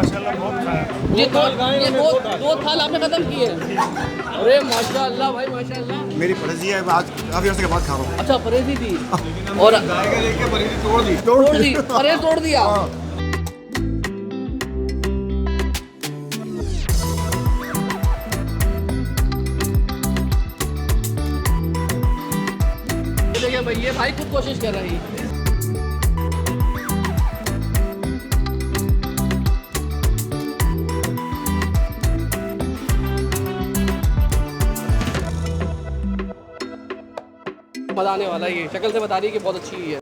माशाल्लाह बहुत खाया। ये दो थाल आपने खत्म किए हैं। अरे माशाल्लाह भाई माशाल्लाह। मेरी पड़ोसी है, आज काफी अर्से के बाद खा रहा हूँ। अच्छा परहेजी थी और लेके परहेजी तोड़ दी। तोड़ दी, परहेज तोड़ दिया। देखिए भाई ये भाई खुद कोशिश कर रही है। मजा आने वाला है, ये शक्ल से बता रही है कि बहुत अच्छी है।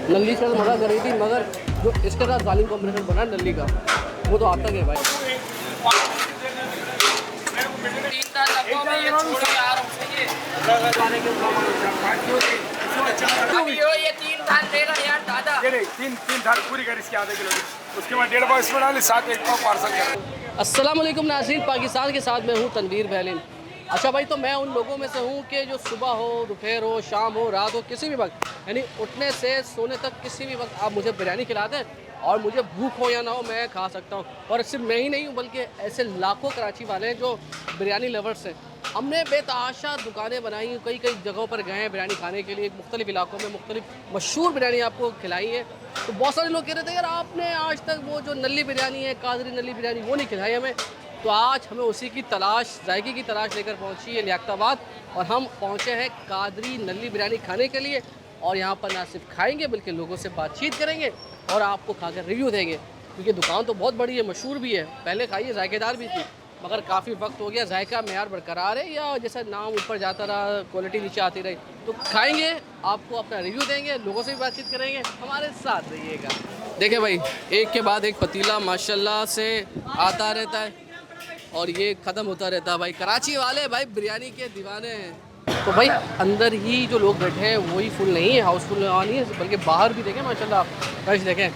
नल्ली से मजा कर रही थी, मगर जो इसके साथ जालिम कॉम्बिनेशन बना नल्ली का वो तो आता है भाई। ये 3 थाल देगा यार दादा। ये नहीं, तीन थाल पूरी कर इसके आधे किलो की। उसके बाद 1.5 पाव इसमें डाले, साथ एक पाव पार्सल कर। अस्सलाम वालेकुम नाज़रीन, पाकिस्तान के साथ मैं हूँ तनवीर बहलिन। अच्छा भाई, तो मैं उन लोगों में से हूँ कि जो सुबह हो, दोपहर हो, शाम हो, रात हो, किसी भी वक्त, यानी उठने से सोने तक किसी भी वक्त आप मुझे बिरयानी खिला दें और मुझे भूख हो या ना हो मैं खा सकता हूँ। और सिर्फ मैं ही नहीं हूँ बल्कि ऐसे लाखों कराची वाले हैं जो बिरयानी लवर्स हैं। हमने बेतहाशा दुकानें बनाई, कई कई जगहों पर गए हैं बिरयानी खाने के लिए, मुख्तलिफ इलाकों में मुख्तलिफ मशहूर बिरयानी आपको खिलाई है। तो बहुत सारे लोग कह रहे थे यार आपने आज तक वो जो नल्ली बिरयानी है, कादरी नल्ली बिरयानी, वो नहीं खिलाई हमें। तो आज हमें उसी की तलाश, जायके की तलाश लेकर पहुंची है लियाकताबाद, और हम पहुंचे हैं कादरी नल्ली बिरयानी खाने के लिए। और यहाँ पर ना सिर्फ खाएंगे बल्कि लोगों से बातचीत करेंगे और आपको खाकर रिव्यू देंगे, क्योंकि दुकान तो बहुत बड़ी है, मशहूर भी है, पहले खाइए, जायकेदार भी थी, मगर काफ़ी वक्त हो गया, जायका मेयार बरकरार है या जैसा नाम ऊपर जाता रहा क्वालिटी नीचे आती रही। तो खाएंगे, आपको अपना रिव्यू देंगे, लोगों से भी बातचीत करेंगे, हमारे साथ रहिएगा। देखें भाई, एक के बाद एक पतीला माशाल्लाह से आता रहता है और ये ख़त्म होता रहता है। भाई कराची वाले भाई बिरयानी के दीवाने हैं। तो भाई अंदर ही जो लोग बैठे हैं वही फुल नहीं है, हाउसफुल नहीं है, बल्कि बाहर भी देखें माशाल्लाह आप रश देखें।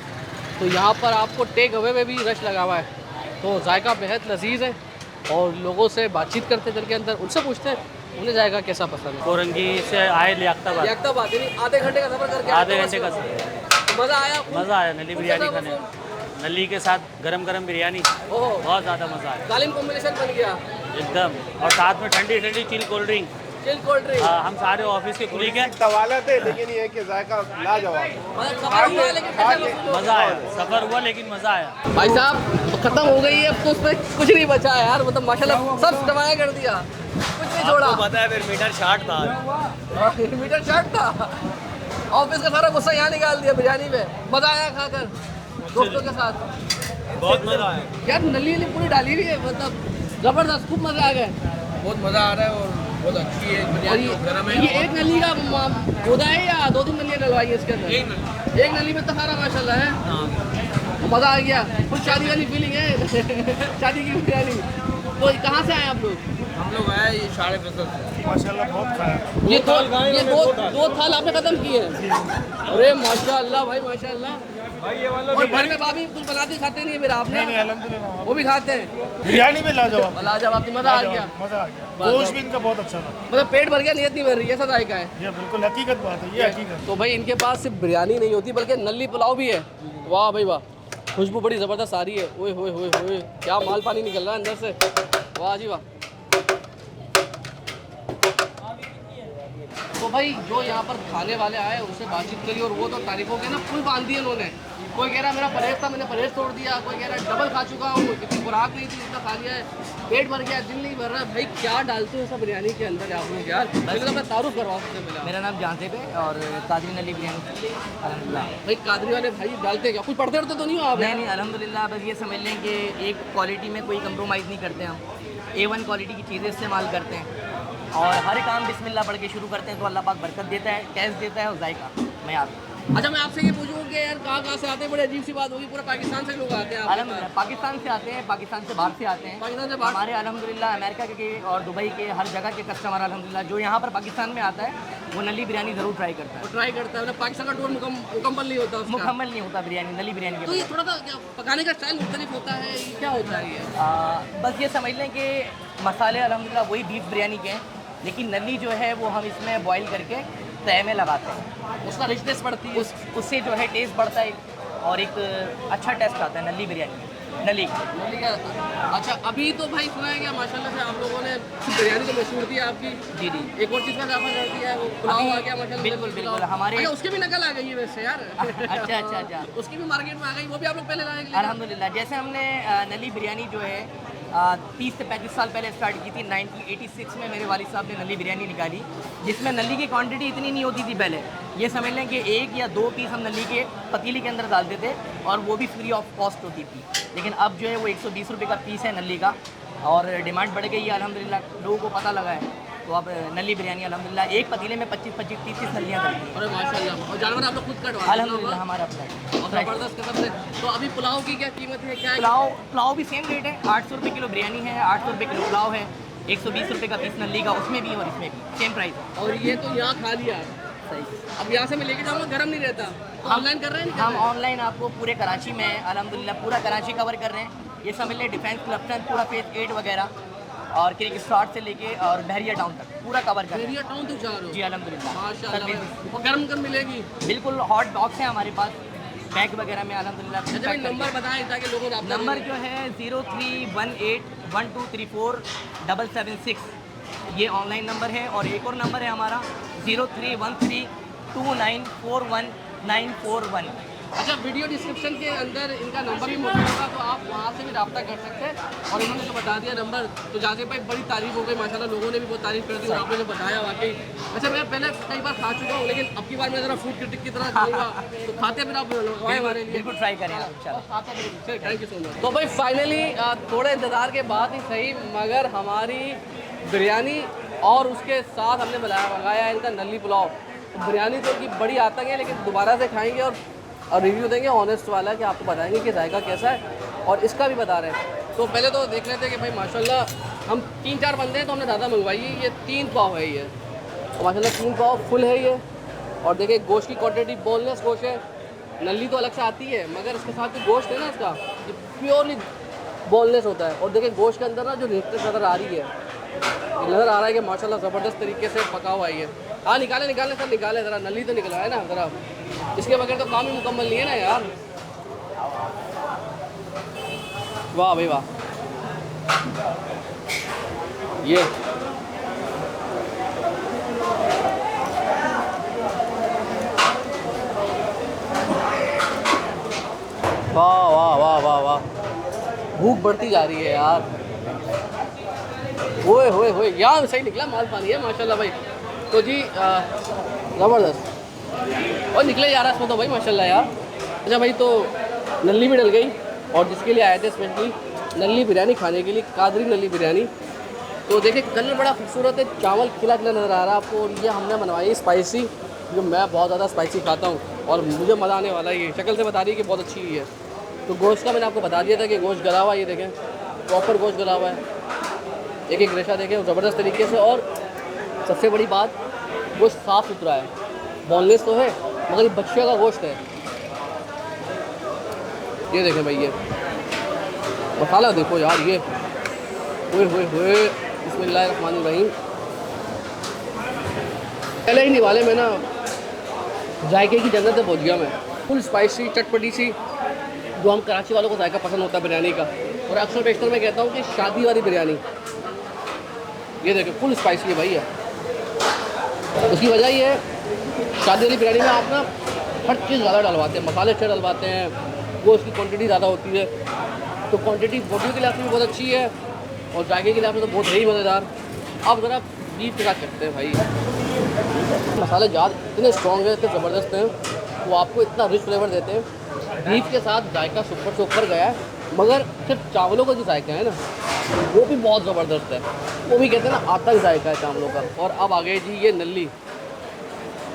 तो यहाँ पर आपको टेक अवे में भी रश लगा हुआ है। तो जायका बेहद लजीज है और लोगों से बातचीत करते चल के अंदर, उनसे पूछते हैं उन्हें जायका कैसा पसंद है। कोरंगी से आए लियाकताबाद यानी आधे घंटे का सफ़र करके आधे घंटे का मज़ा आया। मज़ा आया नली बिरयानी खाने, नली के साथ गरम गरम बिरयानी, बहुत ज़्यादा मज़ा आया। जालिम कॉम्बिनेशन बन गया एकदम, और साथ में ठंडी ठंडी चिल कोल्ड ड्रिंक। हम सारे ऑफिस के कुलीग हैं। तवाला थे लेकिन ये है कि जायका लाजवाब। मज़ा आया, सफ़र हुआ लेकिन मज़ा आया। भाई साहब तो ख़त्म हो गई है, अब तो उसमें कुछ नहीं बचा है यार, मतलब माशाल्लाह सब दबाया कर दिया, कुछ नहीं छोड़ा। पता है फिर मीटर शार्ट था, मीटर शर्ट था, ऑफिस का सारा गुस्सा यहाँ निकाल दिया बिरयानी में। मज़ा आया खाकर दोस्तों के साथ, बहुत मज़ा आया यार। नली पूरी डाली हुई है, मतलब ज़बरदस्त, खूब मज़ा आ गया, बहुत मजा आ रहा है और बहुत अच्छी है और बिरयानी, गरम है। ये एक नली का होता है या 2-3 नलियाँ डलवाई है इसके अंदर? एक नली में तो सारा माशाल्लाह है। मज़ा आ गया, कुछ शादी वाली फीलिंग है शादी की बिरयानी। तो कहाँ से आए आप लोग? हम लोग आए ये 5:30 माशाल्लाह बहुत खाया। ये दो थाल आपने खत्म किए हैं। अरे माशाल्लाह भाई माशाल्लाह। और घर में भाभी कुछ बनाते खाते नहीं है मेरा आपने? नहीं अल्हम्दुलिल्लाह, वो भी खाते हैं बिरयानी में लाजवाब। लाजवाब, मज़ा आ गया, मजा आ गया, गोश्त भी इनका बहुत अच्छा था। मतलब पेट भर गया, नीयत नहीं भर रही, ऐसा जायका है। ये बिल्कुल हकीकत बात है, ये हकीकत। तो भाई इनके पास सिर्फ बिरयानी नहीं होती बल्कि नल्ली पुलाव भी है। वाह भाई वाह, खुशबू बड़ी ज़बरदस्त आ रही है। ओए होए होए होए, क्या माल पानी निकल रहा है अंदर से, वाह जी वाह। तो भाई जो यहाँ पर खाने वाले आए उनसे बातचीत करी और वो तो तारीफों के ना फुल बांध दिए उन्होंने। कोई कह रहा मेरा परहेज था, मैंने परहेज तोड़ दिया, कोई कह रहा डबल खा चुका हूँ, इतनी खुराक नहीं थी, इतना खा लिया है, पेट भर गया, दिल नहीं भर रहा। भाई क्या डालते हो सब बिरयानी के अंदर आप लोग यार? मैं तारुफ करवाओ सबसे पहले। मेरा नाम जानते पे और कादरी नली बिरयानी अल्हम्दुलिल्लाह। भाई कादरी वाले भाई डालते क्या, कुछ पढ़ते उड़ते तो नहीं हो आप? नहीं अल्हम्दुलिल्लाह, बस ये समझ लें कि एक क्वालिटी में कोई कंप्रोमाइज़ नहीं करते हम, A1 क्वालिटी की चीज़ें इस्तेमाल करते हैं और हर काम बिस्मिल्लाह पढ़ के शुरू करते हैं तो अल्लाह पाक बरकत देता है, टेस्ट देता है और जायका मैं आता। अच्छा मैं आपसे ये पूछूँ कि यार कहाँ से आते हैं? बड़ी अजीब सी बात होगी, पूरा पाकिस्तान से लोग आते हैं आपके पास। अल्हम्दुलिल्लाह पाकिस्तान से आते हैं, पाकिस्तान से बाहर से आते हैं, पाकिस्तान से बाहर। हमारे अल्हम्दुलिल्लाह अमेरिका के और दुबई के हर जगह के कस्टमर अल्हम्दुलिल्लाह जो यहाँ पर पाकिस्तान में आता है वो नली बिरयानी ज़रूर ट्राई करता है। वो ट्राई करता है, मतलब पाकिस्तान का टूर मुकम्मल नहीं होता उसका। मुकम्मल नहीं होता बिरयानी, नली बिरयानी तो के ये थोड़ा सा क्या पकाने का स्टाइल मुख्तलिफ होता है, ये क्या होता है ये? बस ये समझ लें कि मसाले अल्हम्दुलिल्लाह वही बीफ बिरयानी के हैं, लेकिन नली जो है वो हम इसमें बॉईल करके तय में लगाते हैं, उसका रिचनेस बढ़ती है, उससे जो है टेस्ट बढ़ता है और एक अच्छा टेस्ट आता है नली बिरयानी में, नली का। नली का। अच्छा अभी तो भाई सुना है क्या माशाल्लाह से आप लोगों ने बिरयानी तो मशहूर थी आपकी। जी जी। एक और चीज़ का इजाफा कर दिया है, वो पुलाव आ गया माशाल्लाह। बिल्कुल बिल्कुल। हमारे अच्छा उसकी भी नकल आ गई है वैसे यार। अच्छा अच्छा अच्छा। उसकी भी मार्केट में आ गई, वो भी आप लोग पहले लाए। अल्हम्दुलिल्लाह। जैसे हमने नली बिरयानी जो है 30 से 35 साल पहले स्टार्ट की थी। 1986 में मेरे वालिद साहब ने नली बिरयानी निकाली, जिसमें नली की क्वांटिटी इतनी नहीं होती थी पहले। ये समझ लें कि 1 या 2 पीस हम नली के पतीली के अंदर डालते थे और वो भी फ्री ऑफ कॉस्ट होती थी। लेकिन अब जो है वो 120 रुपये का पीस है नली का, और डिमांड बढ़ गई है अल्हम्दुलिल्लाह, लोगों को पता लगा है। तो अब नली बिरयानी अल्हम्दुलिल्लाह एक पतीले में 25-25, 30-30 नलियाँ करती हैं। अरे माशाल्लाह। और जानवर आप लोग खुद कटवा अल्हम्दुलिल्लाह हमारा अपना है। और ज़बरदस्त कसम से। तो अभी पुलाव की क्या कीमत है, क्या है? पुलाव भी सेम रेट है। 800 रुपये किलो बिरयानी है, 800 रुपये किलो पुलाव है, 120 रुपये का पीस नली का, उसमें भी और इसमें भी सेम प्राइस है। और ये तो यहाँ खा लिया, सही। अब यहाँ से मैं लेके जाऊँगा, गर्म नहीं रहता। तो ऑनलाइन कर रहे हैं? हम ऑनलाइन आपको पूरे कराची में अल्हम्दुलिल्लाह पूरा कराची कवर कर रहे हैं। ये समझ लें डिफेंस क्लस्टर पूरा फेज 8 वगैरह और क्रिक स्टार्ट से लेके और बहरिया टाउन तक पूरा कवर कर रहे हैं। एरिया टाउन तक जा रहे हो? जी अल्हम्दुलिल्लाह। माशाल्लाह। और गर्म गर्म मिलेगी? बिल्कुल हॉट बॉक्स है हमारे पास, बैग वगैरह में अल्हम्दुलिल्लाह। अच्छा भाई नंबर बताएं ताकि लोगों को नंबर जो है 0318123476, ये ऑनलाइन नंबर है। और एक और नंबर है हमारा 0313294191। अच्छा वीडियो डिस्क्रिप्शन के अंदर इनका नंबर भी मौजूद होगा, तो आप वहाँ से भी रब्ता कर सकते हैं। और इन्होंने जो बता दिया नंबर, तो जाते भाई बड़ी तारीफ हो गई माशाल्लाह, लोगों ने भी बहुत तारीफ कर दी और आपने जो बताया वाकई। अच्छा मैं पहले कई बार खा चुका हूँ, लेकिन अब की बार मैं ज़रा फूड क्रिटिक की तरह खाऊंगा, तो खाते फिर आप हमारे लिए बिल्कुल ट्राई करें आप इंशाल्लाह। Thank you so much. तो भाई फाइनली थोड़े इंतज़ार के बाद ही सही, मगर हमारी बिरयानी और उसके साथ हमने मंगाया है इनका नली पुलाव। बिरयानी तो इनकी बड़ी आतंक है, लेकिन दोबारा से खाएंगे और रिव्यू देंगे ऑनेस्ट वाला, कि आपको बताएंगे कि जायका कैसा है, और इसका भी बता रहे हैं। तो पहले तो देख लेते हैं कि भाई माशाल्लाह हम 3-4 बंदे हैं, तो हमने ज़्यादा मंगवाई है। ये 3 पाव है ये, तो माशाल्लाह 3 पाव फुल है ये। और देखिए गोश्त की क्वांटिटी बोनलेस गोश्त है, नली तो अलग से आती है, मगर इसके साथ जो गोश्त है ना इसका, ये प्योरली बोनलेस होता है। और देखिए गोश्त के अंदर ना जो रिक्तनेस नज़र आ रही है, नज़र आ रहा है कि माशाल्लाह ज़बरदस्त तरीके से पका हुआ है। हाँ निकाले सर निकाले, ज़रा नली तो निकला है ना ज़रा, इसके बगैर तो काम ही मुकम्मल नहीं है ना यार। वाह भाई वाह। ये वाह वाह वाह वाह वाह, भूख बढ़ती जा रही है यार। ओए होए होए, यार सही निकला माल पानी है माशाल्लाह भाई। तो जी ज़बरदस्त और निकले जा रहा है इसमें तो भाई माशाल्लाह यार। अच्छा भाई तो नली भी डल गई, और जिसके लिए आए थे स्पेशली नली बिरयानी खाने के लिए, कादरी नली बिरयानी। तो देखिए कलर बड़ा खूबसूरत है, चावल खिला खिला नज़र आ रहा है आपको। और ये हमने बनवाई स्पाइसी, जो मैं बहुत ज़्यादा स्पाइसी खाता हूँ और मुझे मज़ा आने वाला है। ये शक्ल से बता रही है कि बहुत अच्छी है। तो गोश्त का मैंने आपको बता दिया था कि गोश्त गला हुआ है, ये देखें प्रॉपर गोश्त गला हुआ है, एक एक रेशा देखें ज़बरदस्त तरीके से। और सबसे बड़ी बात, गोश्त साफ़ सुथरा है, बोनलेस तो है मगर ये बच्चे का गोश्त है। ये देखें भाई, ये मसाला देखो यार, ये हुए बिस्मिल्लाहिर्रहमानिर्रहीम। पहले ही निवाले में ना जायके की जन्नत से पहुँच गया मैं। फुल स्पाइसी चटपटी सी, जो हम कराची वालों को जायका पसंद होता है बिरयानी का। और अक्सर बेशतर मैं कहता हूँ कि शादी वाली बिरयानी, ये देखें फुल स्पाइसी है भाई है। उसकी वजह ये है, शादी वाली बिरयानी में आप ना हर चीज़ ज़्यादा डलवाते हैं, मसाले अच्छे डलवाते हैं, वो उसकी क्वांटिटी ज़्यादा होती है। तो क्वांटिटी बॉडी के लिहाज से भी बहुत अच्छी है और जायके के लिहाज से तो बहुत ही मज़ेदार। अब ज़रा बीफ के साथ करते हैं भाई, मसाले ज़्यादा इतने स्ट्रॉन्ग है, इतने ज़बरदस्त हैं, वो आपको इतना रिच फ्लेवर देते हैं। बीफ के साथ जायका सुपर से ऊपर गया है, मगर सिर्फ चावलों का जो जायका है ना वो भी बहुत ज़बरदस्त है। वो भी कहते हैं ना आतंक जायका है चावलों का। और अब आ गए जी ये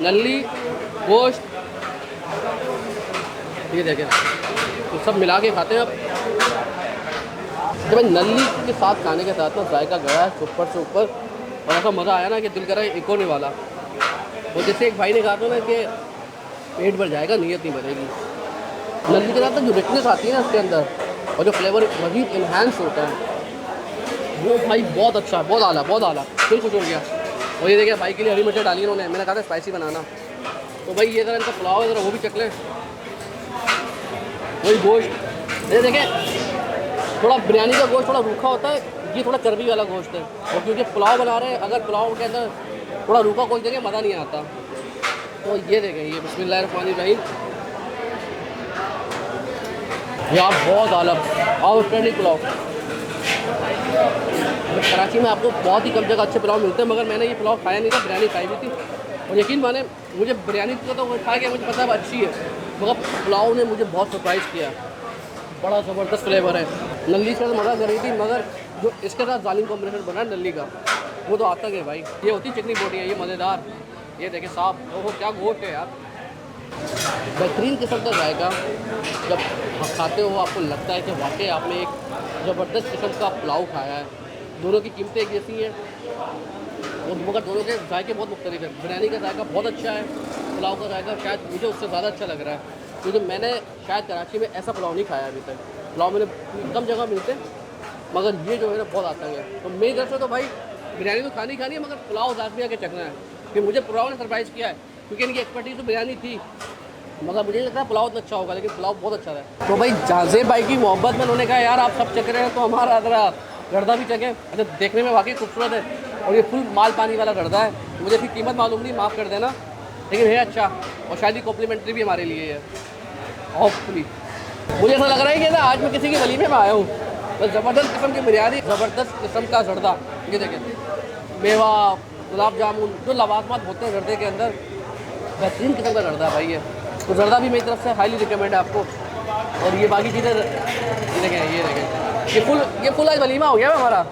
नली गोश्त, ये देखें तो सब मिला के खाते हैं अब। जब नली के साथ खाने के साथ ना जायका गया है सुपर से ऊपर, और ऐसा मज़ा आया ना कि दिल कर रहा है एक होने वाला। और जैसे एक भाई ने कहा था ना कि पेट भर जाएगा नीयत नहीं भरेगी। नली के साथ जो रिचनेस आती है ना इसके अंदर, और जो फ्लेवर मज़ीद इन्हांस होता है, वो भाई बहुत अच्छा है, बहुत आला दिल खुश हो गया। और ये देखिए भाई के लिए हरी मिर्च डाली इन्होंने, मैंने कहा था स्पाइसी बनाना। तो भाई ये ज़रा इनका पुलाव है, ज़रा वो भी चख लें। वही गोश्त ये देखें, थोड़ा बिरयानी का गोश्त थोड़ा रूखा होता है, ये थोड़ा चर्बी वाला गोश्त है। और क्योंकि पुलाव बना रहे हैं, अगर पुलाव के अंदर थोड़ा रूखा गोश्त देंगे मज़ा नहीं आता। तो ये देखें, ये बिस्मिल्लाहिर्रहमानिर्रहीम यार बहुत आलम आउटस्टैंडिंग पुलाव। कराची में आपको बहुत ही कम जगह अच्छे पुलाव मिलते हैं, मगर मैंने ये पुलाव खाया नहीं था, बिरयानी खाई हुई थी। और यकीन माने मुझे बिरयानी तो खा के मुझे पता है अच्छी है, मगर पुलाव ने मुझे बहुत सरप्राइज़ किया। बड़ा ज़बरदस्त फ्लेवर है। नल्ली से मज़ा कर रही थी, मगर जो इसके साथ जालिम कॉम्बिनेशन बना है नल्ली का, वो तो आता है भाई। ये होती चिकनी बोटी है, ये मज़ेदार। ये देखें साफ, ओहो क्या गोश्त है यार, बेहतरीन किस्म का जाएगा। जब खाते हो आपको लगता है कि वाकई आपने एक ज़बरदस्त किस्म का पुलाव खाया है। दोनों की कीमतें एक जैसी हैं, और मगर दोनों के जायके बहुत मुख्तलिफ है। बिरयानी का जायका बहुत अच्छा है, पुलाव का जायका शायद मुझे उससे ज़्यादा अच्छा लग रहा है, क्योंकि मैंने शायद कराची में ऐसा पुलाव नहीं खाया अभी तक। पुलाव मैंने कम जगह मिलते हैं, मगर ये जो है ना बहुत आता है। तो मेरी तरफ से तो भाई बिरयानी तो खानी है, मगर पुलाव लाजमी आके चखना है, कि मुझे पुलाव ने सरप्राइज़ किया है, क्योंकि इनकी एक्सपर्टीज तो बिरयानी थी, मगर मुझे नहीं लगता पुलाव तो अच्छा होगा, लेकिन पुलाव बहुत अच्छा है। तो भाई जाज़ेब भाई की मोहब्बत में उन्होंने कहा यार आप सब चख रहे हैं तो हमारा ज़रा गर्दा भी चखें। अच्छा देखने में वाकई खूबसूरत है, और ये फुल माल पानी वाला गर्दा है। मुझे इसकी कीमत मालूम नहीं, माफ़ कर देना, लेकिन है अच्छा, और शायद ही कॉम्प्लीमेंट्री भी हमारे लिए है होपफुली। मुझे ऐसा लग रहा है कि ना आज मैं किसी के वलीमे में आया हूँ। तो ज़बरदस्त किस्म की बिरयानी, ज़बरदस्त किस्म का जर्दा, ये देखें, मेवा, गुलाब जामुन, जो लवाजमात होते हैं जर्दे के अंदर, बेहतरीन किस्म का जर्दा भाई है। तो जर्दा भी मेरी तरफ से हाईली रिकमेंड है आपको। और ये बाकी चीज़ें देखें, ये देखें, ये फुल आज वलीमा हो गया है हमारा।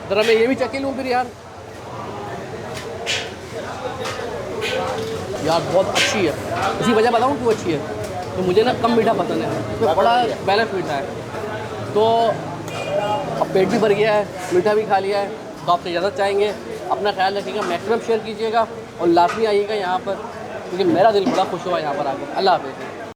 ज़रा मैं ये भी चख लूँ फिर यार बहुत अच्छी है। इसी वजह बताऊँ क्यों अच्छी है, तो मुझे ना कम मीठा पसंद है, तो बड़ा बैलेंस मीठा है। तो अब पेट भी भर गया है, मीठा भी खा लिया है, तो आपसे इजाज़त चाहेंगे। अपना ख्याल रखिएगा, मैक्सिमम शेयर कीजिएगा, और लाजमी आइएगा यहाँ पर, क्योंकि मेरा दिल बड़ा खुश हुआ यहाँ पर आकर। अल्लाह हाफ़िज़।